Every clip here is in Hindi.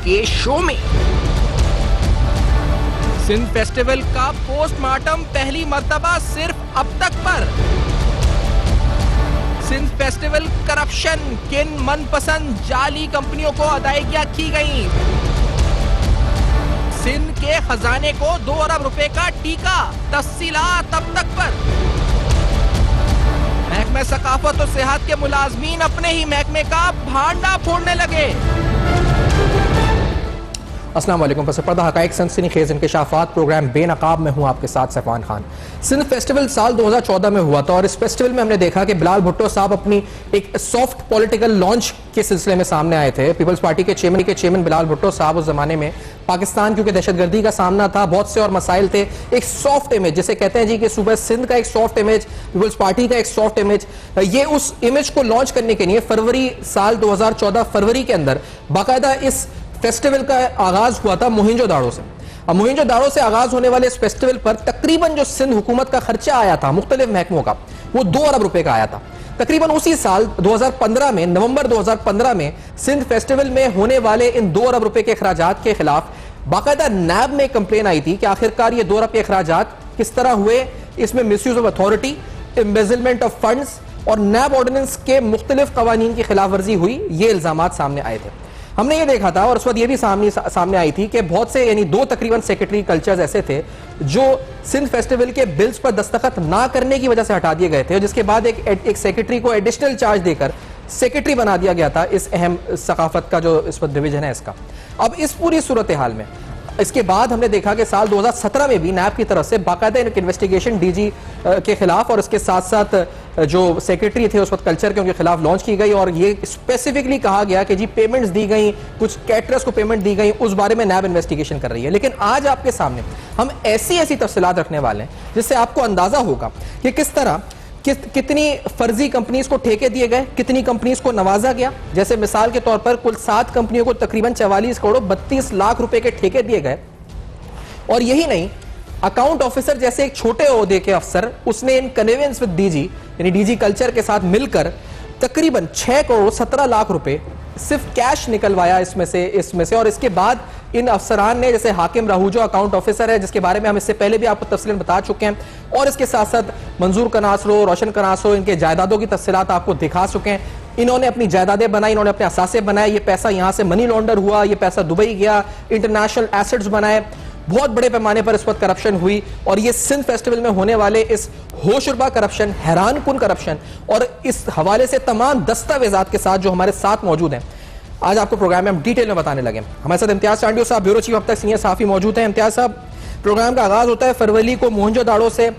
के शो में। सिंध फेस्टिवल का पोस्टमार्टम पहली मर्तबा सिर्फ अब तक पर। सिंध फेस्टिवल करप्शन, किन मनपसंद जाली कंपनियों को अदायगियां की गई। सिंध के खजाने को 2 अरब रुपए का टीका, तफसीलात अब तक पर। महकमे सकाफत और सेहत के मुलाजमीन अपने ही महकमे का भांडा फोड़ने लगे। अस्सलाम वालेकुम। पर्दा हक़ाइक़ सनसनीखेज़ इंकशाफ़ात प्रोग्राम बेनकाब में हूँ आपके साथ सफ़वान खान। सिंध फेस्टिवल साल 2014 में हुआ था और इस फेस्टिवल में हमने देखा कि बिलाल भुट्टो साहब अपनी एक सॉफ्ट पॉलिटिकल लॉन्च के सिलसिले में सामने आए थे। पीपल्स पार्टी के चेयरमैन बिलाल भुट्टो साहब उस जमाने में पाकिस्तान क्योंकि दहशतगर्दी का सामना था, बहुत से और मसाइल थे, एक सॉफ्ट इमेज जिसे कहते हैं जी कि सूबा सिंध का एक सॉफ्ट इमेज, पीपल्स पार्टी का एक सॉफ्ट इमेज, ये उस इमेज को लॉन्च करने के लिए फरवरी साल 2014 फरवरी के अंदर बाकायदा इस फेस्टिवल का आगाज हुआ था मोहिंजोदाड़ो से। अब मोहिंजोदाड़ो से आगाज होने वाले इस फेस्टिवल पर तकरीबन जो सिंध हुकूमत का खर्चा आया था मुख्तलिफ महकमों का, वो 2 अरब रुपए का आया था। तकरीबन उसी साल 2015 में, नवंबर 2015 में सिंध फेस्टिवल में होने वाले इन 2 अरब रुपए के अखराजात के खिलाफ बाकायदा नैब में कंप्लेन आई थी कि आखिरकार ये 2 अरब के अखराजात किस तरह हुए, इसमें misuse of authority, embezzlement of funds और नैब ऑर्डिनेंस के मुख्तलिफ कवानीन की खिलाफ वर्जी हुई, ये इल्जामात सामने आए थे। हमने ये देखा था और उस वक्त ये भी सामने आई थी कि बहुत से यानी 2 तकरीबन सेक्रेटरी कल्चर्स ऐसे थे जो सिंध फेस्टिवल के बिल्स पर दस्तखत ना करने की वजह से हटा दिए गए थे, जिसके बाद एक सेक्रेटरी को एडिशनल चार्ज देकर सेक्रेटरी बना दिया गया था इस अहम सकाफत का जो इस वक्त डिवीजन है इसका। अब इस पूरी सूरत हाल में इसके बाद हमने देखा कि साल 2017 में भी नैब की तरफ से बाकायदा एक इन्वेस्टिगेशन डीजी के खिलाफ और इसके साथ साथ जो सेक्रेटरी थे उस वक्त कल्चर के, उनके खिलाफ लॉन्च की गई और ये स्पेसिफिकली कहा गया कि जी पेमेंट्स दी गई, कुछ कैटरर्स को पेमेंट दी गई, उस बारे में नैब इन्वेस्टिगेशन कर रही है। लेकिन आज आपके सामने हम ऐसी तफसीलात रखने वाले हैं जिससे आपको अंदाजा होगा कि किस तरह कितनी फर्जी कंपनीज को ठेके दिए गए, कितनी कंपनीज को नवाजा गया। जैसे मिसाल के तौर पर कुल 7 कंपनियों को तकरीबन 44 करोड़ 32 लाख रुपए के ठेके दिए गए। और यही नहीं, अकाउंट ऑफिसर जैसे एक छोटे ओहदे के अफसर, उसने इन कन्वेंस विद डीजी यानी डीजी कल्चर के साथ मिलकर तकरीबन 6 करोड़ 17 लाख रुपए सिर्फ कैश निकलवाया इसमें से। और इसके बाद इन अफसरान ने, जैसे हाकिम राहू जो अकाउंट ऑफिसर है जिसके बारे में हम इससे पहले भी आपको तफसीलन बता चुके हैं, और इसके साथ साथ मंजूर कनासरो, रोशन कनासरो, इनके जायदादों की तफसीलात आपको दिखा चुके हैं। इन्होंने अपनी जायदादें बनाई, इन्होंने अपने असासे बनाए, ये पैसा यहां से मनी लॉन्डर हुआ, ये पैसा दुबई गया, इंटरनेशनल एसेट्स बनाए, बहुत बड़े पैमाने पर इस वक्त करप्शन हुई। और ये सिंध फेस्टिवल में होने वाले इस होशरुबा करप्शन, हैरान कुन करप्शन और इस हवाले से तमाम दस्तावेजात के साथ जो हमारे साथ मौजूद हैं, आज आपको प्रोग्राम में हम डिटेल में बताने लगे। हमारे साथ इम्तियाज टांडियो साहब, ब्यूरो चीफ अब तक सीनियर सहाफी मौजूद हैं। इम्तियाज साहब, प्रोग्राम का आगाज होता है फरवरी को मोहनजोदाड़ो से,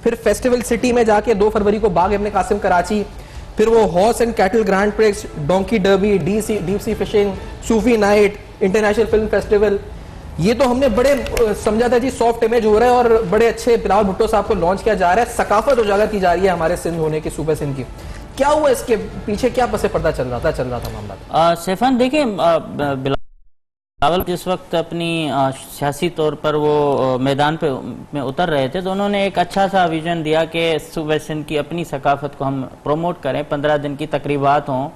फिर फेस्टिवल सिटी में जाके 2 फरवरी को बाग इब्न कासिम कराची, फिर वो horse and cattle grand prix, donkey derby, deep sea fishing, Sufi night, international film festival. ये तो हमने बड़े समझा था जी सॉफ्ट इमेज हो रहा है और बड़े अच्छे बिलाल भुट्टो साहब को लॉन्च किया जा रहा है, सकाफत उजागर की जा रही है हमारे सिंध होने की, सूबे सिंध की। क्या हुआ, इसके पीछे क्या पसे पर्दा चल रहा था मामला? सैफान, देखिए बिलावल जिस वक्त अपनी सियासी तौर पर वो मैदान पे में उतर रहे थे तो उन्होंने एक अच्छा सा विजन दिया कि सूबे सिंध की अपनी सकाफत को हम प्रमोट करें, 15 दिन की तकरीबात हों।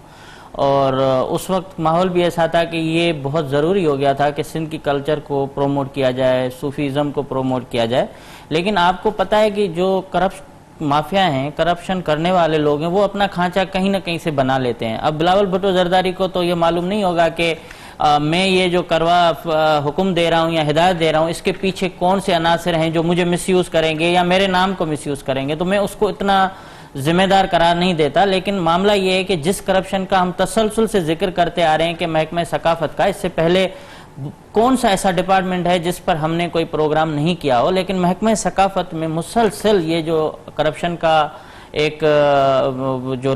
और उस वक्त माहौल भी ऐसा था कि ये बहुत ज़रूरी हो गया था कि सिंध की कल्चर को प्रोमोट किया जाए, सूफीज़म को प्रोमोट किया जाए। लेकिन आपको पता है कि जो करप्ट माफिया हैं, करप्शन करने वाले लोग हैं, वो अपना खांचा कहीं ना कहीं से बना लेते हैं। अब बिलावल भुट्टो जरदारी को तो ये मालूम नहीं होगा कि मैं ये जो करवा हुक्म दे रहा हूँ या हिदायत दे रहा हूँ, इसके पीछे कौन से अनासर हैं जो मुझे मिसयूज़ करेंगे या मेरे नाम को मिसयूज़ करेंगे, तो मैं उसको इतना जिम्मेदार करार नहीं देता। लेकिन मामला ये है कि जिस करप्शन का हम तसलसल से जिक्र करते आ रहे हैं कि महकमे सकाफत का, इससे पहले कौन सा ऐसा डिपार्टमेंट है जिस पर हमने कोई प्रोग्राम नहीं किया हो, लेकिन महकमे सकाफत में मुसलसल ये जो करप्शन का एक जो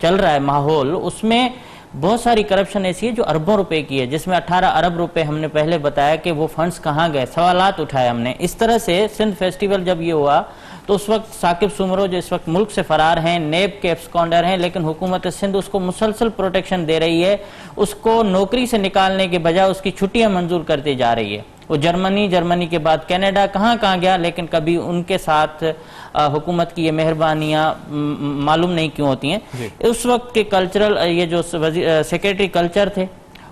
चल रहा है माहौल, उसमें बहुत सारी करप्शन ऐसी है जो अरबों रुपए की है, जिसमें 18 अरब रुपए हमने पहले बताया कि वो फंड्स कहाँ गए, सवालात उठाए हमने। इस तरह से सिंध फेस्टिवल जब ये हुआ तो उस वक्त साकिब सुमरो जो इस वक्त मुल्क से फरार हैं, नेब के एब्सकॉन्डर हैं, लेकिन हुकूमत सिंध उसको मुसलसल प्रोटेक्शन दे रही है, उसको नौकरी से निकालने के बजाय उसकी छुट्टियां मंजूर करती जा रही है। वो जर्मनी के बाद कनाडा कहाँ गया, लेकिन कभी उनके साथ हुकूमत की ये मेहरबानियां मालूम नहीं क्यों होती हैं। उस वक्त के कल्चरल ये जो सेक्रेटरी कल्चर थे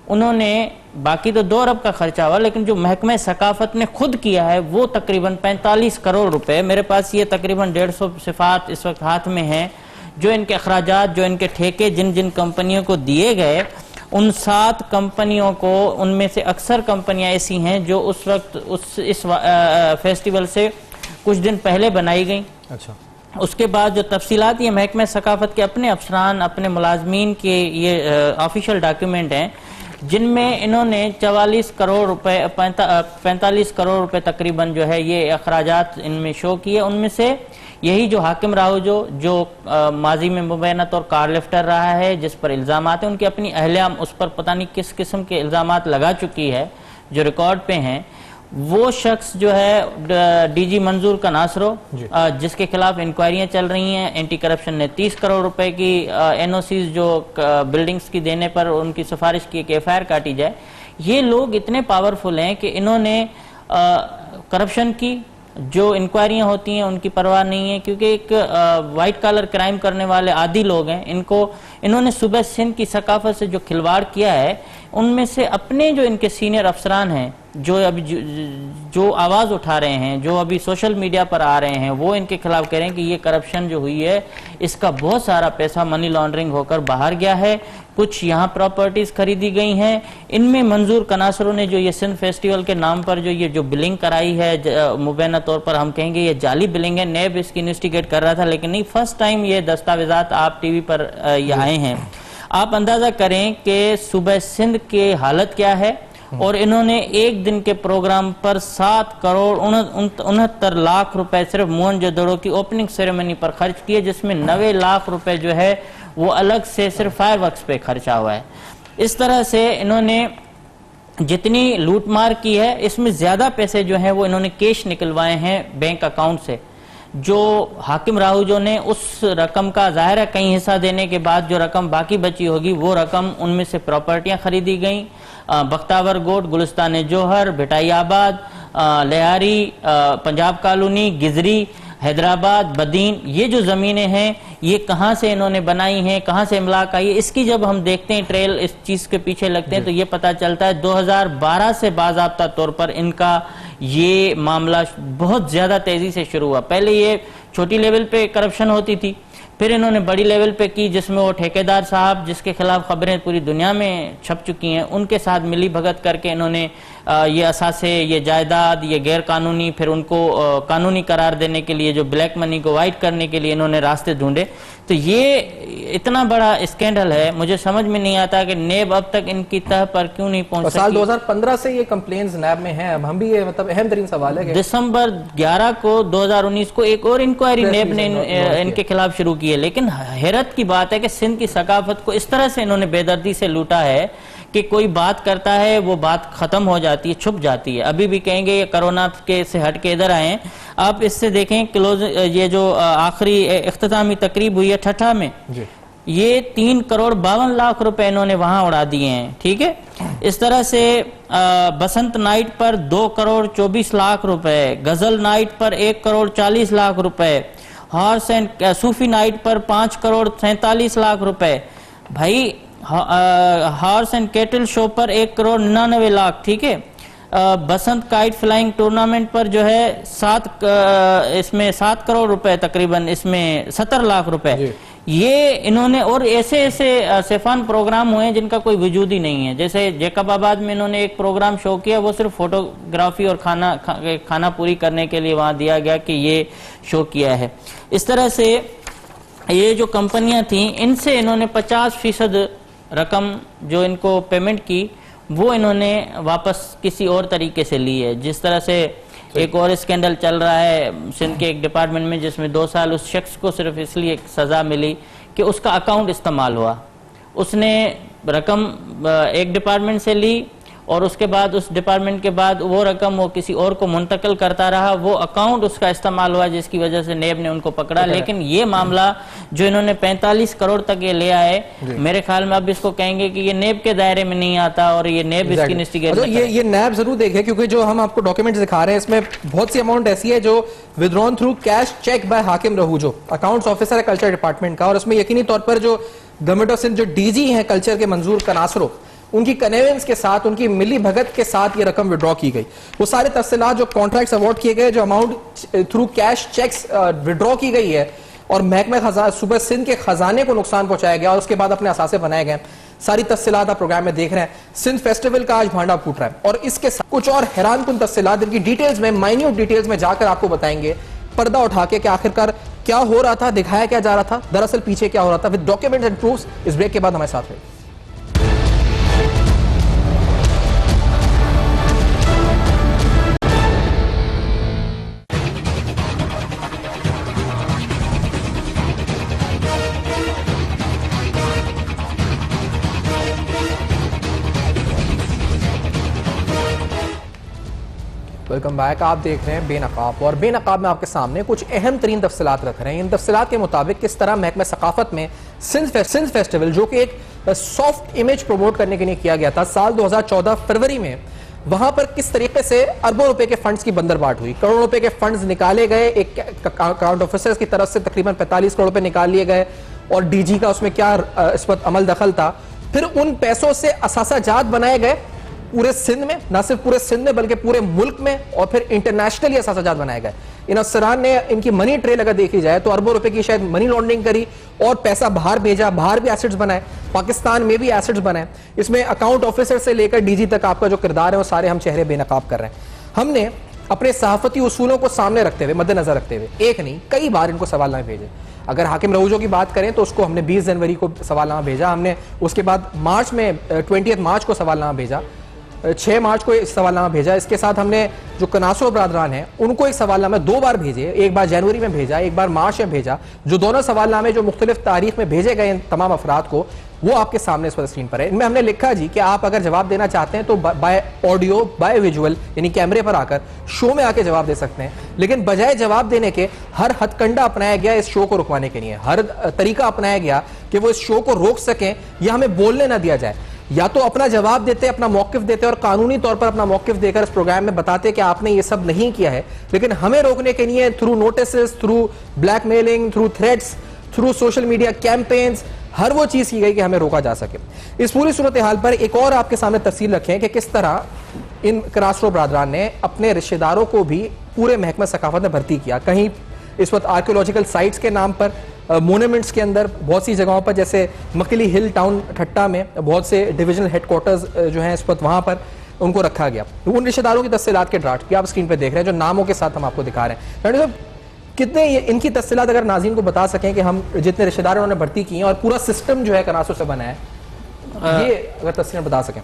उन्होंने, बाकी तो 2 अरब का खर्चा हुआ, लेकिन जो महकमे सकाफत ने खुद किया है वो तकरीबन 45 करोड़ रुपए, मेरे पास ये तकरीबन 150 सिफात इस वक्त हाथ में हैं, जो इनके अखराजात, जो इनके ठेके जिन जिन कंपनियों को दिए गए, उन 7 कंपनियों को, उनमें से अक्सर कंपनियां ऐसी हैं जो उस वक्त इस फेस्टिवल से कुछ दिन पहले बनाई गई। अच्छा, उसके बाद जो तफसीलात ये महकमे सकाफत के अपने अफसरान, अपने मुलाजमीन के ये ऑफिशियल डॉक्यूमेंट हैं, जिनमें इन्होंने 44 करोड़ रुपए 45 करोड़ रुपए तकरीबन जो है ये अखराजात इनमें शो किए। उनमें से यही जो हाकिम राहू जो माजी में मुबैना तौर कार लिफ्टर रहा है, जिस पर इल्ज़ामात हैं, उनकी अपनी अहलिया उस पर पता नहीं किस किस्म के इल्ज़ामात लगा चुकी है जो रिकॉर्ड पे हैं। वो शख्स जो है डीजी मंजूर का नासरो, जिसके खिलाफ इंक्वायरियां चल रही हैं, एंटी करप्शन ने 30 करोड़ रुपए की एनओसीज जो बिल्डिंग्स की देने पर उनकी सिफारिश की कि एफआईआर काटी जाए। ये लोग इतने पावरफुल हैं कि इन्होंने करप्शन की जो इंक्वायरियां होती हैं उनकी परवाह नहीं है, क्योंकि एक वाइट कॉलर क्राइम करने वाले आदी लोग हैं। इन्होंने सुबह सिंध की सकाफत से जो खिलवाड़ किया है, उनमें से अपने जो इनके सीनियर अफसरान हैं, जो अभी जो आवाज़ उठा रहे हैं, जो अभी सोशल मीडिया पर आ रहे हैं, वो इनके खिलाफ कह रहे हैं कि ये करप्शन जो हुई है इसका बहुत सारा पैसा मनी लॉन्ड्रिंग होकर बाहर गया है, कुछ यहाँ प्रॉपर्टीज खरीदी गई हैं। इनमें मंजूर कनासरों ने जो ये सिंध फेस्टिवल के नाम पर जो बिलिंग कराई है, मुबैना तौर पर हम कहेंगे ये जाली बिलिंग है। नेब इसकी इन्वेस्टिगेट कर रहा था, लेकिन नहीं, फर्स्ट टाइम ये दस्तावेजात आप टीवी पर ये आए हैं। आप अंदाजा करें कि सुबह सिंध की हालत क्या है, और इन्होंने एक दिन के प्रोग्राम पर 7 करोड़ 69 लाख रुपए सिर्फ मोहनजोदड़ो की ओपनिंग सेरेमनी पर खर्च किए, जिसमें 90 लाख रुपए जो है वो अलग से सिर्फ फायरवर्क्स पे खर्चा हुआ है। इस तरह से इन्होंने जितनी लूटमार की है, इसमें ज्यादा पैसे जो हैं वो इन्होंने कैश निकलवाए हैं बैंक अकाउंट से। जो हाकिम राहूजो ने उस रकम का जाहिर है कहीं हिस्सा देने के बाद जो रकम बाकी बची होगी, वो रकम उनमें से प्रॉपर्टियां खरीदी गई। बख्तावर गोट, गुलिस्तान जोहर, भिटाइयाबाद, लिहारी, पंजाब कॉलोनी, गिजरी, हैदराबाद, बदीन, ये जो ज़मीनें हैं ये कहाँ से इन्होंने बनाई हैं, कहाँ से इमलाक आई है, इसकी जब हम देखते हैं, ट्रेल इस चीज़ के पीछे लगते हैं, तो ये पता चलता है 2012 से बाज़ाब्ता तौर पर इनका ये मामला बहुत ज़्यादा तेज़ी से शुरू हुआ। पहले ये छोटी लेवल पे करप्शन होती थी, फिर इन्होंने बड़ी लेवल पे की, जिसमें वो ठेकेदार साहब जिसके खिलाफ खबरें पूरी दुनिया में छप चुकी हैं, उनके साथ मिली भगत करके इन्होंने ये असासे, ये जायदाद, ये गैर कानूनी, फिर उनको कानूनी करार देने के लिए, जो ब्लैक मनी को वाइट करने के लिए इन्होंने रास्ते ढूंढे। तो ये इतना बड़ा स्कैंडल है, मुझे समझ में नहीं आता कि नेब अब तक इनकी तह पर क्यों नहीं पहुंच सकी। साल 2015 से ये कंप्लेंट्स नैब में हैं। अब हम भी, ये मतलब अहम तरीन सवाल है कि दिसंबर 11 को 2019 को एक और इंक्वायरी नेब ने इनके खिलाफ शुरू की है। लेकिन हैरत की बात है कि सिंध की सकाफत को इस तरह से इन्होंने बेदर्दी से लूटा है कि कोई बात करता है, वो बात खत्म हो जाती है, छुप जाती है। अभी भी कहेंगे ये कोरोना के से हट के इधर आए। आप इससे देखें क्लोज, ये जो आखिरी इख्तितामी तकरीब हुई है ठठा में, ये 3 करोड़ 52 लाख रुपए इन्होंने वहां उड़ा दिए हैं। ठीक है, इस तरह से बसंत नाइट पर 2 करोड़ 24 लाख रुपए, गजल नाइट पर 1 करोड़ 40 लाख रुपए, हॉर्स एंड सूफी नाइट पर 5 करोड़ 47 लाख रुपए, भाई हॉर्स एंड कैटल शो पर 1 करोड़ 99 लाख। ठीक है, बसंत काइट फ्लाइंग टूर्नामेंट पर जो है इसमें 7 करोड़ रुपए, तकरीबन इसमें 70 लाख रुपए ये इन्होंने, और ऐसे ऐसे सेफान प्रोग्राम हुए हैं जिनका कोई वजूद ही नहीं है। जैसे जैकबाबाद में इन्होंने एक प्रोग्राम शो किया, वो सिर्फ फोटोग्राफी और खाना पूरी करने के लिए वहां दिया गया कि ये शो किया है। इस तरह से ये जो कंपनियां थी, इनसे इन्होंने 50% रकम जो इनको पेमेंट की, वो इन्होंने वापस किसी और तरीके से ली है। जिस तरह से एक और स्कैंडल चल रहा है सिंध के एक डिपार्टमेंट में, जिसमें 2 साल उस शख्स को सिर्फ इसलिए सजा मिली कि उसका अकाउंट इस्तेमाल हुआ। उसने रकम एक डिपार्टमेंट से ली और उसके बाद उस डिपार्टमेंट के बाद वो रकम वो किसी और को मुंतकिल करता रहा, वो अकाउंट उसका इस्तेमाल हुआ, जिसकी वजह से नेब ने उनको पकड़ा। लेकिन ये मामला जो इन्होंने 45 करोड़ तक ये ले आए, मेरे ख्याल में अब इसको कहेंगे कि ये नेब के दायरे में नहीं आता और ये नेब इसकी इन्वेस्टिगेशन। ये नेब जरूर देखे, क्योंकि जो हम आपको डॉक्यूमेंट दिखा रहे हैं इसमें बहुत सी अमाउंट ऐसी है जो withdrawn through cash cheque by Hakim Rahujo, accounts officer है कल्चर डिपार्टमेंट का, और उसमें यकीनी तौर पर जो गवर्नमेंट ऑफ सिंध जो डीजी हैं कल्चर के मंजूर कनासरो, उनकी कन्वेंस के साथ, उनकी मिली भगत के साथ ये रकम विड्रॉ की गई। वो सारे तफसीलात, जो कॉन्ट्रैक्ट्स अवार्ड किए गए, जो amount through cash cheques withdraw की गई है और महकमा सूबा सिंध के खजाने को नुकसान पहुंचाया गया और उसके बाद अपने असासे बनाए गए, सारी तफसीलात आप प्रोग्राम में देख रहे हैं। सिंध फेस्टिवल का आज भांडा फूट रहा है और इसके साथ कुछ और हैरानकुन तफसीलात, इनकी डिटेल्स में, माइन्यूट डिटेल्स में जाकर आपको बताएंगे, पर्दा उठा के कि आखिरकार क्या हो रहा था, दिखाया क्या जा रहा था, दरअसल पीछे क्या हो रहा था, विद डॉक्यूमेंट्स एंड प्रूफ्स। इस ब्रेक के बाद हमारे साथ रहिए। Welcome back. आप देख रहे हैं बेनकाब और बेनकाब में आपके सामने कुछ अहम तरीन तफसीलात रख रहे हैं। इन तफसीलात के मुताबिक किस तरह महकमा सकाफत में सिंध फेस्टिवल, जो कि एक सॉफ्ट इमेज प्रमोट करने के लिए किया गया था, साल 2014 फरवरी में वहां पर किस तरीके से अरबों रुपए के फंड्स की बंदरबाट हुई, करोड़ों रुपए के फंड्स निकाले गए। एक अकाउंट ऑफिसर्स की तरफ से तकरीबन 45 करोड़ रुपए निकाल लिए गए और डीजी का उसमें क्या इस वक्त अमल दखल था। फिर उन पैसों से असासाजात बनाए गए पूरे सिंध में, ना सिर्फ पूरे सिंध में बल्कि पूरे मुल्क में, और फिर इंटरनेशनली असासाजात बनाए गए। इन अफसरान ने इनकी मनी ट्रेल अगर देखी जाए तो अरबों रुपए की शायद मनी लॉन्ड्रिंग करी और पैसा बाहर भेजा, बाहर भी एसेट्स बनाए, पाकिस्तान में भी एसेट्स बनाए। इसमें अकाउंट ऑफिसर से लेकर डीजी तक आपका जो किरदार है वो सारे हम चेहरे बेनकाब कर रहे हैं। हमने अपने सहाफती उसूलों को सामने रखते हुए, मद्देनजर रखते हुए, एक नहीं कई बार इनको सवालनामे भेजे। अगर हाकिम रऊजो की बात करें तो उसको हमने 20 जनवरी को सवालनामा भेजा, हमने उसके बाद मार्च में 20 मार्च को सवालनामा भेजा, 6 मार्च को सवालनामा भेजा। इसके साथ हमने जो कनासो बरादरान हैं उनको एक सवालनामा 2 बार भेजे, एक बार जनवरी में भेजा, एक बार मार्च में भेजा। जो दोनों सवालनामे जो मुख्तलिफ तारीख में भेजे गए इन तमाम अफराद को, वो आपके सामने इस वक्त स्क्रीन पर है। इनमें हमने लिखा जी कि आप अगर जवाब देना चाहते हैं तो बाय ऑडियो, बाय विजुअल, यानी कैमरे पर आकर शो में आके जवाब दे सकते हैं। लेकिन बजाय जवाब देने के हर हथकंडा अपनाया गया इस शो को रुकवाने के लिए, हर तरीका अपनाया गया कि वो इस शो को रोक सकें या हमें बोलने ना दिया जाए। या तो अपना जवाब देते, अपना मौकिफ देते और कानूनी तौर पर अपना मौकिफ देकर इस प्रोग्राम में बताते कि आपने ये सब नहीं किया है, लेकिन हमें रोकने के लिए through notice, through blackmailing, through threats, through social media campaigns, हर वो चीज की गई कि हमें रोका जा सके। इस पूरी सूरत हाल पर एक और आपके सामने तफसील रखें कि किस तरह इन करासरो बरादरान ने अपने रिश्तेदारों को भी पूरे महकमा सकाफत में भर्ती किया। कहीं इस वक्त आर्कियोलॉजिकल साइट्स के नाम पर, मोन्यूमेंट्स के अंदर, बहुत सी जगहों पर, जैसे मकली हिल टाउन ठट्टा में बहुत से डिविजनल हेडक्वार्टर्स जो हैं इस वक्त वहां पर उनको रखा गया। उन रिश्तेदारों की तफसीलात के ड्राफ्ट भी आप स्क्रीन पर देख रहे हैं, जो नामों के साथ हम आपको दिखा रहे हैं। साहब, कितने इनकी तफसीलात अगर नाज़रीन को बता सकें कि हम जितने रिश्तेदार उन्होंने भर्ती की हैं और पूरा सिस्टम जो है कनासो से बना है, ये अगर तफसील बता सकें।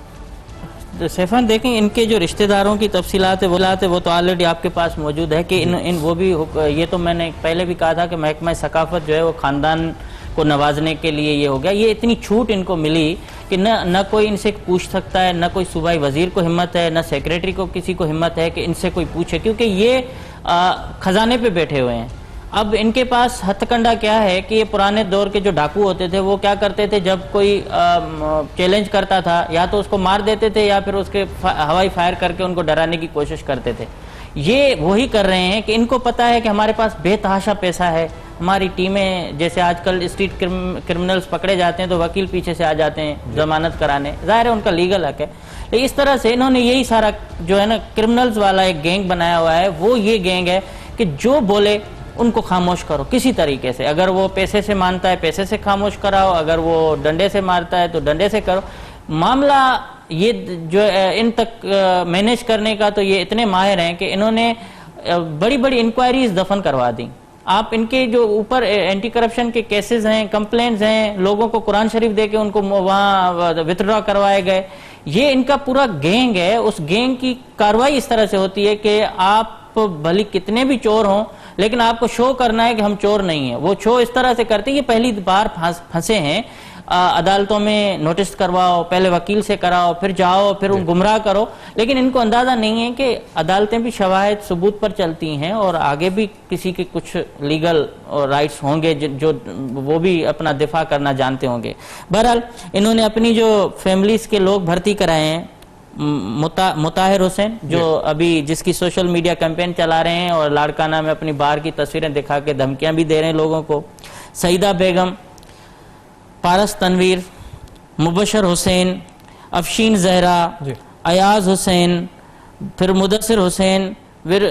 सैफान, देखें इनके जो रिश्तेदारों की तफसीलात है वो तो ऑलरेडी आपके पास मौजूद है कि इन वो भी, ये तो मैंने पहले भी कहा था कि महकमा सकाफत जो है वो ख़ानदान को नवाजने के लिए ये हो गया। ये इतनी छूट इनको मिली कि न कोई इनसे पूछ सकता है, न कोई सूबाई वजीर को हिम्मत है, न सेक्रेटरी को किसी को हिम्मत है कि इनसे कोई पूछे, क्योंकि ये खजाने पे बैठे हुए हैं। अब इनके पास हथकंडा क्या है कि ये पुराने दौर के जो डाकू होते थे वो क्या करते थे, जब कोई चैलेंज करता था या तो उसको मार देते थे या फिर उसके हवाई फायर करके उनको डराने की कोशिश करते थे। ये वही कर रहे हैं कि इनको पता है कि हमारे पास बेतहाशा पैसा है। हमारी टीमें, जैसे आजकल स्ट्रीट क्रिमिनल्स पकड़े जाते हैं तो वकील पीछे से आ जाते हैं जमानत कराने, जाहिर है उनका लीगल हक है। तो इस तरह से इन्होंने यही सारा जो है ना क्रिमिनल्स वाला एक गैंग बनाया हुआ है। वो ये गैंग है कि जो बोले उनको खामोश करो किसी तरीके से। अगर वो पैसे से मानता है पैसे से खामोश कराओ, अगर वो डंडे से मारता है तो डंडे से करो। मामला ये जो इन तक मैनेज करने का तो ये इतने माहिर हैं कि इन्होंने बड़ी बड़ी इंक्वायरीज दफन करवा दी। आप इनके जो ऊपर एंटी करप्शन के केसेस हैं, कंप्लेंट्स हैं, लोगों को कुरान शरीफ दे के उनको वहाँ विथड्रॉ करवाए गए, ये इनका पूरा गैंग है। उस गैंग की कार्रवाई इस तरह से होती है कि आप भले कितने भी चोर हों लेकिन आपको शो करना है कि हम चोर नहीं है। वो शो इस तरह से करते हैं कि पहली बार फंसे हैं, अदालतों में नोटिस करवाओ, पहले वकील से कराओ, फिर जाओ, फिर गुमराह करो। लेकिन इनको अंदाजा नहीं है कि अदालतें भी शवाहिद सबूत पर चलती हैं और आगे भी किसी के कुछ लीगल राइट्स होंगे जो वो भी अपना दिफा करना जानते होंगे। बहरहाल इन्होंने अपनी जो फैमिलीज के लोग भर्ती कराए हैं, मुताहिर हुसैन जो अभी जिसकी सोशल मीडिया कैंपेन चला रहे हैं और लाड़काना में अपनी बाहर की तस्वीरें दिखा के धमकियां भी दे रहे हैं लोगों को, सईदा बेगम, पारस तनवीर, मुबशर हुसैन, अफशीन जहरा, जी। अयाज हुसैन, फिर मुदस्सिर हुसैन, फिर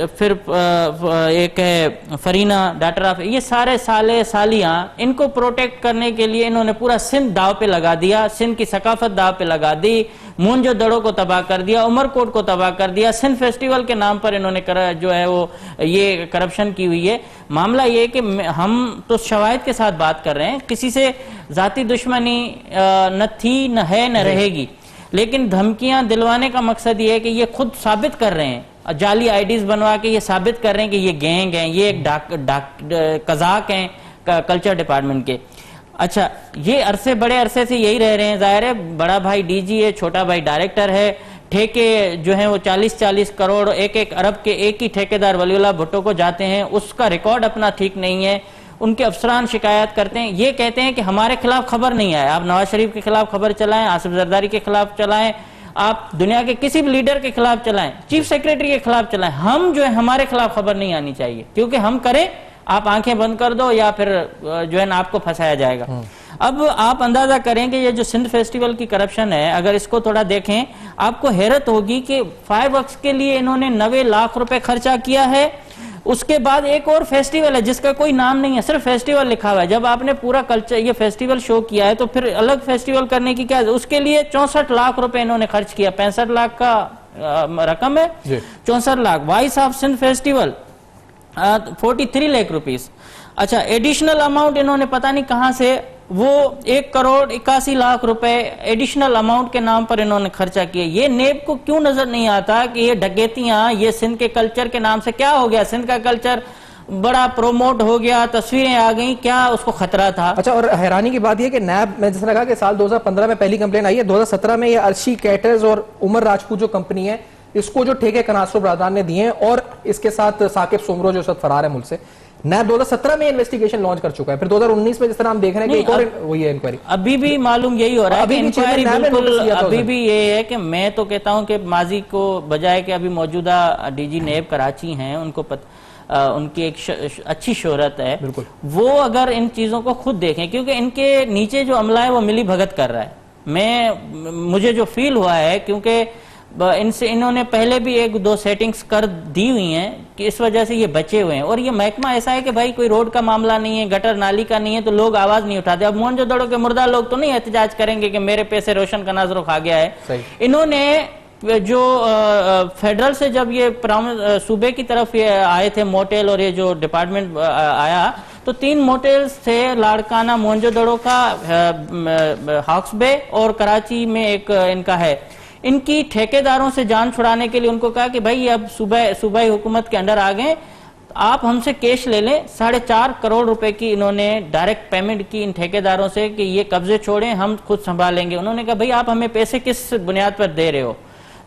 एक है फरीना डॉटर ऑफ, ये सारे साले सालियां, इनको प्रोटेक्ट करने के लिए इन्होंने पूरा सिंध दाव पे लगा दिया, सिंध की सकाफत दाव पे लगा दी, मूंजो दड़ों को तबाह कर दिया, उमरकोट को तबाह कर दिया, सिंध फेस्टिवल के नाम पर इन्होंने जो है वो ये करप्शन की हुई है। मामला ये कि हम तो शवाहिद के साथ बात कर रहे हैं, किसी से जाती दुश्मनी न थी, न है, न रहेगी, लेकिन धमकियां दिलवाने का मकसद ये है कि ये खुद साबित कर रहे हैं, जाली आईडीज बनवा के ये साबित कर रहे हैं कि ये गैंग हैं, ये एक कजाक हैं कल्चर डिपार्टमेंट के। अच्छा, ये बड़े अरसे से यही रह रहे हैं, जाहिर है बड़ा भाई डीजी है, छोटा भाई डायरेक्टर है, ठेके जो हैं वो 40-40 करोड़, 1-1 अरब के एक ही ठेकेदार वलीउल्लाह भुट्टो को जाते हैं, उसका रिकॉर्ड अपना ठीक नहीं है। उनके अफसरान शिकायत करते हैं, ये कहते हैं कि हमारे खिलाफ खबर नहीं आए, आप नवाज शरीफ के खिलाफ खबर चलाएं, आसिफ जरदारी के खिलाफ चलाएं, आप दुनिया के किसी भी लीडर के खिलाफ चलाएं, चीफ सेक्रेटरी के खिलाफ चलाएं, हम जो है हमारे खिलाफ खबर नहीं आनी चाहिए, क्योंकि हम करें आप आंखें बंद कर दो या फिर जो है ना आपको फंसाया जाएगा। अब आप अंदाजा करें कि ये जो सिंध फेस्टिवल की करप्शन है, अगर इसको थोड़ा देखें आपको हैरत होगी कि फायरवर्क्स के लिए इन्होंने 90 लाख रुपए खर्चा किया है। उसके बाद एक और फेस्टिवल है जिसका कोई नाम नहीं है, सिर्फ फेस्टिवल लिखा हुआ है। जब आपने पूरा कल्चर ये फेस्टिवल शो किया है तो फिर अलग फेस्टिवल करने की क्या, उसके लिए 64 लाख रुपए इन्होंने खर्च किया, 65 लाख का रकम है, 64 lakh. Voice of Sindh festival 43 lakh rupees. अच्छा, एडिशनल अमाउंट इन्होंने पता नहीं कहां से वो 1,81,00,000 रुपए एडिशनल अमाउंट के नाम पर इन्होंने खर्चा किए। ये नेब को क्यों नजर नहीं आता कि ये डकैतियां, ये सिंध के कल्चर के नाम से क्या हो गया, सिंध का कल्चर बड़ा प्रोमोट हो गया, तस्वीरें आ गई, क्या उसको खतरा था? अच्छा, और हैरानी की बात यह कि नैब में जिसने कहा कि साल 2015 में पहली कंप्लेन आई है, 2017 में ये अर्शी कैटर्स और उमर राजपूत जो कंपनी है इसको जो ठेके कनासरो ब्रादान ने दिए हैं, और इसके साथ साकिब सोमरो जो फरार है मुल्क से, नैब 2017 में इन्वेस्टिगेशन लॉन्च कर चुका है। फिर 2019 में जिस तरह हम देख रहे हैं कि एक और वही है इंक्वायरी, अभी भी मालूम यही हो रहा है, इंक्वायरी बिल्कुल अभी भी ये है कि मैं तो कहता हूं कि माजी को बजाय कि अभी मौजूदा डीजी नेब कराची हैं, उनको उनकी एक अच्छी शोहरत है, वो अगर इन चीजों को खुद देखें, क्योंकि इनके नीचे जो अमला है वो मिली भगत कर रहा है। मुझे जो फील हुआ है, क्योंकि इनसे इन्होंने पहले भी 1-2 सेटिंग्स कर दी हुई हैं कि इस वजह से ये बचे हुए हैं। और ये महकमा ऐसा है कि भाई कोई रोड का मामला नहीं है, गटर नाली का नहीं है, तो लोग आवाज नहीं उठाते। अब मोहनजोदड़ो के मुर्दा लोग तो नहीं एहतजाज करेंगे कि मेरे पैसे रोशन का नाजरो खा गया है। इन्होंने जो फेडरल से जब ये सूबे की तरफ ये आए थे मोटेल, और ये जो डिपार्टमेंट आया, तो 3 मोटेल्स थे, लाड़काना मोहनजोदड़ो का, हॉक्स बे और कराची में एक इनका है। इनकी ठेकेदारों से जान छुड़ाने के लिए उनको कहा कि भाई अब सूबाई हुकूमत के अंडर आ गए, आप हमसे कैश ले लें। 4.5 करोड़ रुपए की इन्होंने डायरेक्ट पेमेंट की इन ठेकेदारों से कि ये कब्जे छोड़ें, हम खुद संभालेंगे। उन्होंने कहा भाई आप हमें पैसे किस बुनियाद पर दे रहे हो?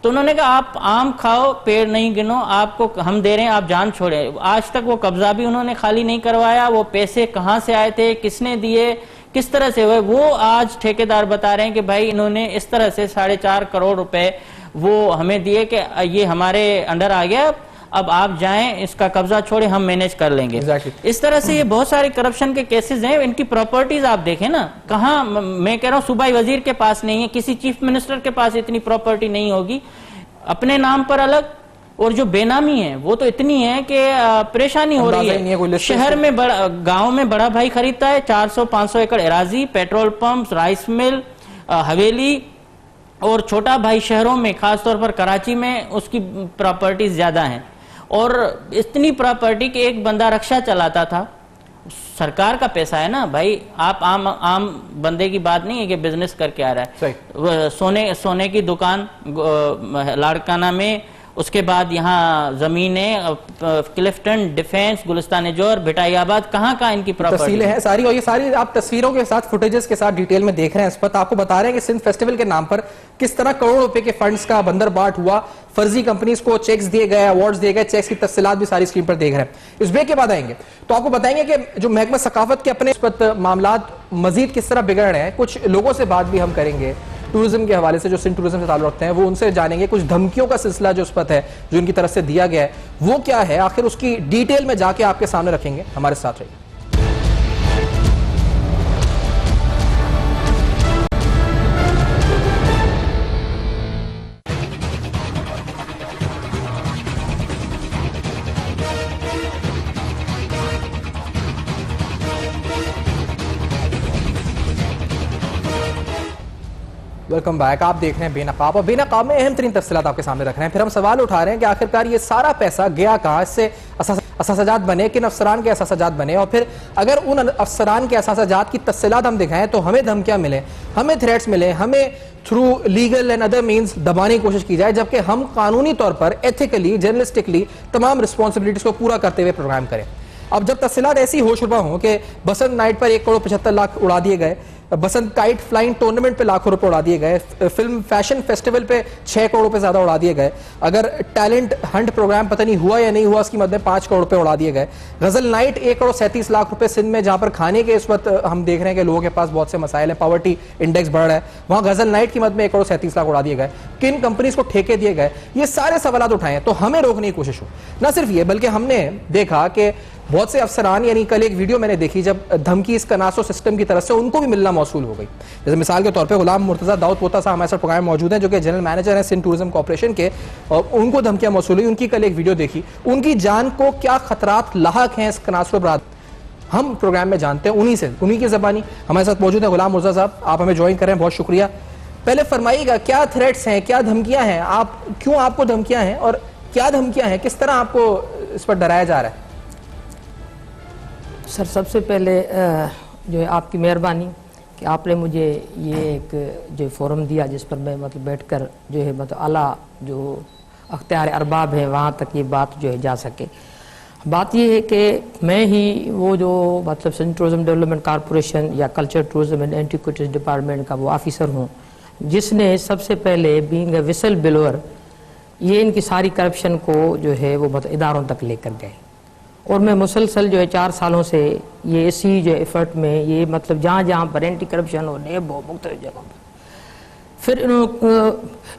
तो उन्होंने कहा आप आम खाओ, पेड़ नहीं गिनो, आपको हम दे रहे हैं, आप जान छोड़े। आज तक वो कब्जा भी उन्होंने खाली नहीं करवाया। वो पैसे कहां से आए थे, किसने दिए, किस तरह से हुए, वो आज ठेकेदार बता रहे हैं कि भाई इन्होंने इस तरह से 4.5 करोड़ रुपए वो हमें दिए कि ये हमारे अंडर आ गया, अब आप जाएं, इसका कब्जा छोड़े, हम मैनेज कर लेंगे। इस तरह से ये बहुत सारे करप्शन के केसेस हैं। इनकी प्रॉपर्टीज आप देखें ना, कहाँ, मैं कह रहा हूँ सूबाई वजीर के पास नहीं है, किसी चीफ मिनिस्टर के पास इतनी प्रॉपर्टी नहीं होगी, अपने नाम पर अलग, और जो बेनामी है वो तो इतनी है कि परेशानी हो रही है। शहर में गांव में बड़ा भाई खरीदता है 400-500 एकड़ एराजी, पेट्रोल पंप, राइस मिल, हवेली, और छोटा भाई शहरों में, खासतौर पर कराची में उसकी प्रॉपर्टीज ज्यादा हैं। और इतनी प्रॉपर्टी कि एक बंदा रक्षा चलाता था, सरकार का पैसा है ना भाई, आप आम बंदे की बात नहीं है कि बिजनेस करके आ रहा है। सोने की दुकान लाड़काना में, उसके बाद यहाँ जमीनें, क्लिफ्टन, डिफेंस, गुलिस्तान जोर, भिटाइयाबाद, कहाँ इनकी तस्वीरें हैं सारी, और ये सारी आप तस्वीरों के साथ, फुटेजेस के साथ डिटेल में देख रहे हैं। इस पर आपको बता रहे हैं कि सिंध फेस्टिवल के नाम पर किस तरह करोड़ों रुपए के फंड्स का बंदरबाट हुआ, फर्जी कंपनीज को चेक्स दिए गए, अवार्ड्स दिए गए, चेक्स की तफसीलात भी सारी स्क्रीन पर देख रहे हैं। इस ब्रेक के बाद आएंगे तो आपको बताएंगे कि जो महकमा सकाफत के अपने मामलात मजीद किस तरह बिगड़ रहे हैं। कुछ लोगों से बात भी हम करेंगे टूरिज्म के हवाले से, जो सिंध टूरिज्म से ताल्लुक रखते हैं, वो उनसे जानेंगे। कुछ धमकियों का सिलसिला जो उस पर है, जो उनकी तरफ से दिया गया है, वो क्या है, आखिर उसकी डिटेल में जाके आपके सामने रखेंगे। हमारे साथ रहिए। Welcome back. आप देख रहे हैं बेनकाब, और बेनकाब में अहम तरीन तफसीलात आपके सामने रख रहे हैं। फिर हम सवाल उठा रहे हैं कि आखिरकार ये सारा पैसा गया कहाँ, इससे असासजात बने, किन अफसरान के असासजात बने, और फिर अगर उन अफसरान के असासजात की तफसीलात हम दिखाएं तो हमें धमकियां मिले, हमें थ्रेट्स मिले, हमें through legal and other means दबाने की कोशिश की जाए, जबकि हम कानूनी तौर पर एथिकली जर्नलिस्टिकली तमाम रिस्पॉन्सिबिलिटीज को पूरा करते हुए प्रोग्राम करें। अब जब तफसीलात ऐसी हो शुरू हों कि बसंत नाइट पर 1,75,00,000 उड़ा दिए गए, बसंत काइट फ्लाइंग टूर्नामेंट पे लाखों रुपए उड़ा दिए गए, फिल्म फैशन फेस्टिवल पे 6 करोड़ रुपए ज्यादा उड़ा दिए गए, अगर टैलेंट हंट प्रोग्राम पता नहीं हुआ या नहीं हुआ उसकी मद में 5 करोड़ रुपए उड़ा दिए गए, गजल नाइट 1,37,00,000 रुपए सिंध में, जहां पर खाने के इस वक्त हम देख रहे हैं कि लोगों के पास बहुत से मसाइल है, पॉवर्टी इंडेक्स बढ़ रहा है, वहां गजल नाइट की मद में 1,37,00,000 उड़ा दिए गए, किन कंपनीज को ठेके दिए गए, ये सारे सवाल उठाए तो हमें रोकने की कोशिश हो। न सिर्फ ये बल्कि हमने देखा कि बहुत से अफसरान, यानी कल एक वीडियो मैंने देखी जब धमकी इस कनासो सिस्टम की तरफ से उनको भी मिलना मौसूल हो गई। जैसे मिसाल के तौर पे गुलाम मुर्तजा दाऊद पोता साहब हमारे साथ प्रोग्राम मौजूद हैं, जो कि जनरल मैनेजर हैं सिंध टूरिज्म कॉर्पोरेशन के, और उनको धमकियां मौसूल हुई। उनकी कल एक वीडियो देखी, उनकी जान को क्या खतरात लाहक हैं इस कनासो बरात, हम प्रोग्राम में जानते हैं उन्हीं से, उन्हीं की जबानी। हमारे साथ मौजूद है गुलाम मुर्तजा साहब, आप हमें ज्वाइन करें, बहुत शुक्रिया। पहले फरमाइएगा क्या थ्रेट्स हैं, क्या धमकियां हैं, आप क्यों आपको धमकियां हैं और क्या धमकियां हैं, किस तरह आपको इस पर डराया जा रहा है? सर, सबसे पहले जो है आपकी मेहरबानी कि आपने मुझे ये एक जो फोरम दिया जिस पर मैं मतलब बैठकर जो है मतलब आला जो अख्तियार अरबाब है वहाँ तक ये बात जो है जा सके। बात ये है कि मैं ही वो जो मतलब सिंध टूरिज्म डेवलपमेंट कॉरपोरेशन या culture tourism and antiquities department का वो ऑफिसर हूँ जिसने सबसे पहले बीइंग ए विसल ब्लोअर ये इनकी सारी करप्शन को जो है वो मतलब इदारों तक लेकर गए, और मैं मुसलसल जो है 4 सालों से ये इसी जो एफर्ट में ये मतलब जहाँ जहाँ पर एंटी करप्शन और नेब हो मुख्तलिफ जगहों पर, फिर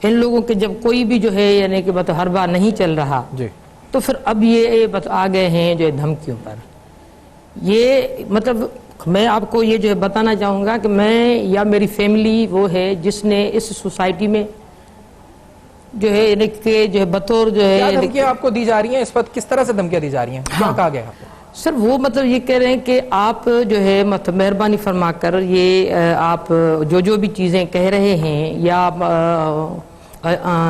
इन लोगों के जब कोई भी जो है यानी कि मतलब हर बार नहीं चल रहा जी, तो फिर अब ये आ गए हैं जो धमकियों पर। ये मतलब मैं आपको ये जो है बताना चाहूँगा कि मैं या मेरी फैमिली वो है जिसने इस सोसाइटी में जो है यानी कि जो है बतौर जो है धमकियां आपको दी जा रही हैं, इस वक्त किस तरह से धमकियां दी जा रही हैं, क्या कहा गया आपको? सर वो मतलब ये कह रहे हैं कि आप जो है मतलब मेहरबानी फरमाकर ये आप जो भी चीज़ें कह रहे हैं या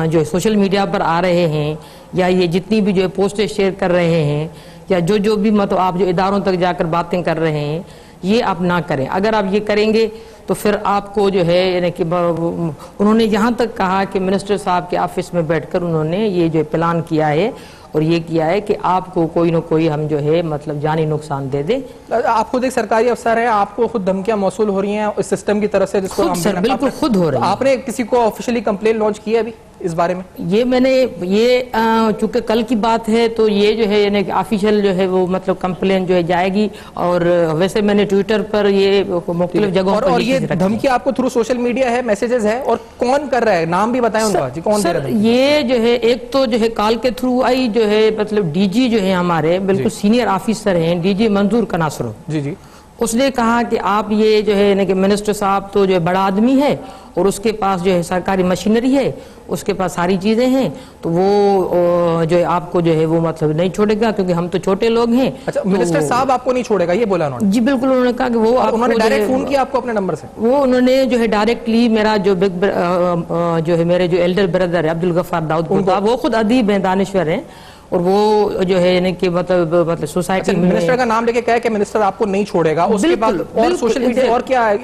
जो सोशल मीडिया पर आ रहे हैं या ये जितनी भी जो है पोस्टें शेयर कर रहे हैं या जो भी मतलब आप जो इदारों तक जाकर बातें कर रहे हैं ये आप ना करें। अगर आप ये करेंगे तो फिर आपको जो है यानी कि उन्होंने यहाँ तक कहा कि मिनिस्टर साहब के ऑफिस में बैठकर उन्होंने ये जो प्लान किया है और ये किया है कि आपको कोई ना कोई हम जो है मतलब जानी नुकसान दे दे। आप खुद एक सरकारी अफसर हैं, आपको खुद धमकियां मौसूल हो रही हैं इस सिस्टम की तरफ से, जिसको खुद सर बिल्कुल खुद हो रही है। आपने किसी को ऑफिशियली कंप्लेन लॉन्च की है अभी इस बारे में? ये मैंने ये चूंकि कल की बात है तो ये जो है यानी ऑफिशियल जो है वो मतलब कंप्लेन जो है जाएगी, और वैसे मैंने ट्विटर पर ये मुख्तलिफ जगहों पर और ये धमकी आपको थ्रू सोशल मीडिया है, मैसेजेस है, और कौन कर रहा है, नाम भी बताएं उनका जी, कौन दे रहा है? ये जो है एक तो जो है कॉल के थ्रू आई जो है मतलब डीजी जो है हमारे बिल्कुल सीनियर ऑफिसर हैं, डीजी मंजूर कनासरो जी जी, उसने कहा कि आप ये जो है यानी कि मिनिस्टर साहब तो जो है बड़ा आदमी है और उसके पास जो है सरकारी मशीनरी है, उसके पास सारी चीज़ें हैं, तो वो जो है आपको जो है वो मतलब नहीं छोड़ेगा क्योंकि हम तो छोटे लोग हैं। अच्छा, तो मिनिस्टर साहब आपको नहीं छोड़ेगा ये बोला उन्होंने? जी बिल्कुल, उन्होंने कहा कि वो उन्होंने डायरेक्ट फोन किया आपको अपने नंबर से? वो उन्होंने जो है डायरेक्टली मेरा जो जो है मेरे जो एल्डर ब्रदर है अब्दुल गफ्फार दाऊद पोता, वो खुद अदीब हैं, दानिश्वर हैं, और वो जो है यानी कि मतलब सोसाइटी में मिनिस्टर का नाम लेके कहा कि मिनिस्टर आपको नहीं छोड़ेगा, उसके बाद और सोशल मीडिया और क्या है?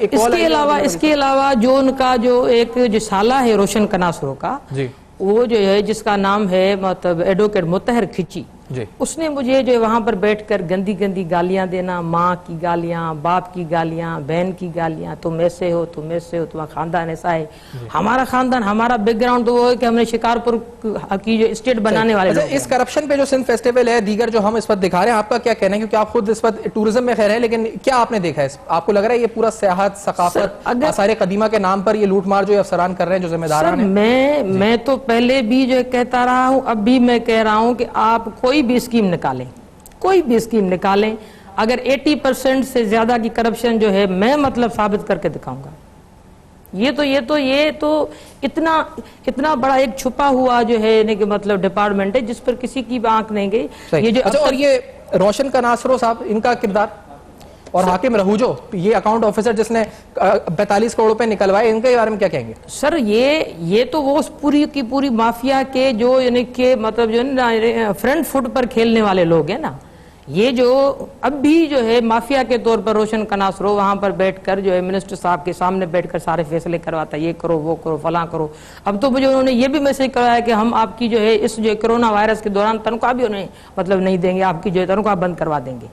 इसके अलावा जो उनका जो एक जो साला है रोशन कनासरो का जी, वो जो है जिसका नाम है मतलब एडवोकेट मुतहर खिची जी, उसने मुझे जो वहां पर बैठकर गंदी गंदी गालियां देना, माँ की गालियां, बाप की गालियां, बहन की गालियां, तुम ऐसे हो, तुम ऐसे हो, तुम्हारा खानदान ऐसा है। हमारा खानदान, हमारा बैकग्राउंड तो वो है कि हमने शिकारपुर की जो स्टेट बनाने वाले लोग। इस करप्शन पे जो सिंध फेस्टिवल है, दीगर जो हम इस वक्त दिखा रहे हैं, आपका क्या कहना है? क्योंकि आप खुद इस वक्त टूरिज्म में खैर है, लेकिन क्या आपने देखा है, आपको लग रहा है ये पूरा सियाहत, सकाफत, आसार कदीमा के नाम पर ये लूटमार जो अफसरान कर रहे हैं, जो जिम्मेदार हैं? मैं तो पहले भी जो कहता रहा हूँ, अब भी मैं कह रहा हूँ कि आप कोई भी स्कीम निकालें, कोई भी स्कीम निकालें, अगर 80% से ज्यादा की करप्शन जो है मैं मतलब साबित करके दिखाऊंगा। ये तो इतना बड़ा एक छुपा हुआ जो है यानी कि मतलब डिपार्टमेंट है जिस पर किसी की आंख नहीं गई। ये जो अच्छा, और ये रोशन कनासरो साहब, इनका किरदार? और हाकिम रहूजो, ये अकाउंट ऑफिसर जिसने 45 करोड़ रुपए निकलवाए, इनके बारे में क्या कहेंगे? सर ये तो वो पूरी की पूरी माफिया के जो यानी कि मतलब जो ना फ्रंट फुट पर खेलने वाले लोग हैं ना, ये जो अब भी जो है माफिया के तौर पर रोशन कनासरो वहां पर बैठकर जो है मिनिस्टर साहब के सामने बैठकर सारे फैसले करवाता है, ये करो वो करो फलां करो। अब तो मुझे उन्होंने ये भी मैसेज करवाया कि हम आपकी जो है इस जो कोरोना वायरस के दौरान तनख्वाह भी उन्हें मतलब नहीं देंगे, आपकी जो है तनख्वाह बंद करवा देंगे।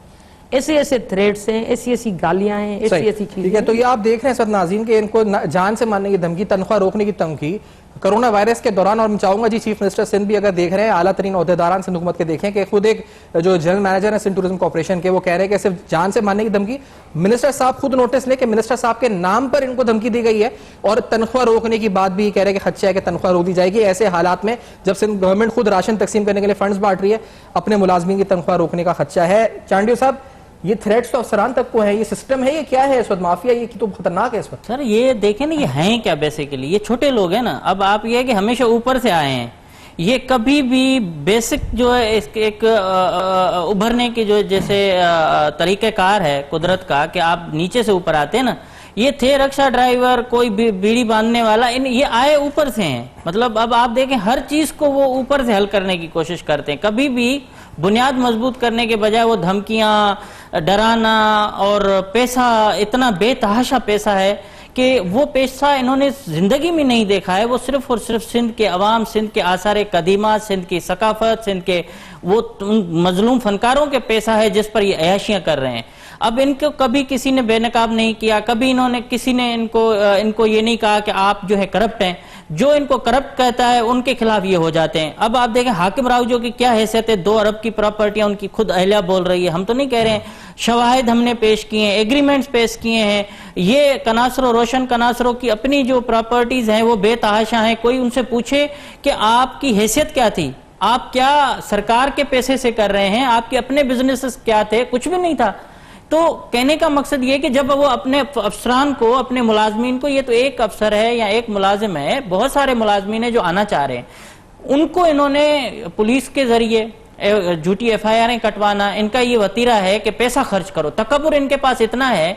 ऐसे ऐसे थ्रेट्स हैं, ऐसी ऐसी गालियां हैं, ऐसी ऐसी चीजें। ठीक है, तो ये आप देख रहे हैं सर नाज़रीन के इनको जान से मारने की धमकी, तनख्वाह रोकने की धमकी कोरोना वायरस के दौरान। और मैं चाहूंगा जी चीफ मिनिस्टर सिंध भी अगर देख रहे हैं, आला तरीन ओहदेदारान सिंध हुकूमत के देखें कि खुद एक जो जनरल मैनेजर है सिंध टूरिज्म कॉर्पोरेशन के, वो कह रहे हैं कि सिर्फ जान से मारने की धमकी, मिनिस्टर साहब खुद नोटिस लेके मिनिस्टर साहब के नाम पर इनको धमकी दी गई है। और तनख्वाह रोकने की बात भी कह रहे हैं कि खदशा है कि तनख्वाह रोक दी जाएगी। ऐसे हालात में जब सिंध गवर्नमेंट खुद राशन तकसीम करने के लिए फंड्स बांट रही है, अपने मुलाजमीन की तनख्वाह रोकने का खदशा है। चांडियो साहब, ये थ्रेट्स तो अफसरान तक को है, ये सिस्टम है, ये क्या है इस वक्त? माफिया ये तो खतरनाक है इस वक्त। सर ये देखें ना, ये हैं क्या बेसिकली? ये छोटे लोग हैं ना। अब आप ये कि हमेशा ऊपर से आए हैं, ये कभी भी बेसिक जो है इसके एक उभरने की जो जैसे तरीक़ेकार है कुदरत का कि आप नीचे से ऊपर आते हैं ना, ये थे रिक्शा ड्राइवर, कोई बीड़ी बांधने वाला, ये आए ऊपर से हैं। मतलब अब आप देखें हर चीज को वो ऊपर से हल करने की कोशिश करते हैं। कभी भी बुनियाद मजबूत करने के बजाय वो धमकियां, डराना और पैसा, इतना बेतहाशा पैसा है कि वो पैसा इन्होंने जिंदगी में नहीं देखा है। वो सिर्फ और सिर्फ सिंध के अवाम, सिंध के आसार कदीमा, सिंध की सकाफत, सिंध के वो मजलूम फनकारों के पैसा है जिस पर ये अयाशियां कर रहे हैं। अब इनको कभी किसी ने बेनकाब नहीं किया, कभी इन्होंने किसी ने इनको ये नहीं कहा कि आप जो है करप्ट हैं। जो इनको करप्ट कहता है उनके खिलाफ ये हो जाते हैं। अब आप देखें हाकिम राउजो की क्या हैसियत है, 2 अरब की प्रॉपर्टियां उनकी खुद अहलिया बोल रही है, हम तो नहीं कह रहे हैं। शवाहिद हमने पेश किए हैं, एग्रीमेंट्स पेश किए हैं। ये कनासरो, रोशन कनासरो की अपनी जो प्रॉपर्टीज हैं वो बेतहाशा हैं। कोई उनसे पूछे कि आपकी हैसियत क्या थी, आप क्या सरकार के पैसे से कर रहे हैं, आपके अपने बिजनेसेस क्या थे? कुछ भी नहीं था। तो कहने का मकसद ये कि जब वो अपने अफसरान को, अपने मुलाजमीन को, ये तो एक अफसर है या एक मुलाजिम है, बहुत सारे मुलाजमीन है जो आना चाह रहे हैं, उनको इन्होंने पुलिस के जरिए झूठी FIR कटवाना, इनका ये वतीरा है कि पैसा खर्च करो। तकब्बुर इनके पास इतना है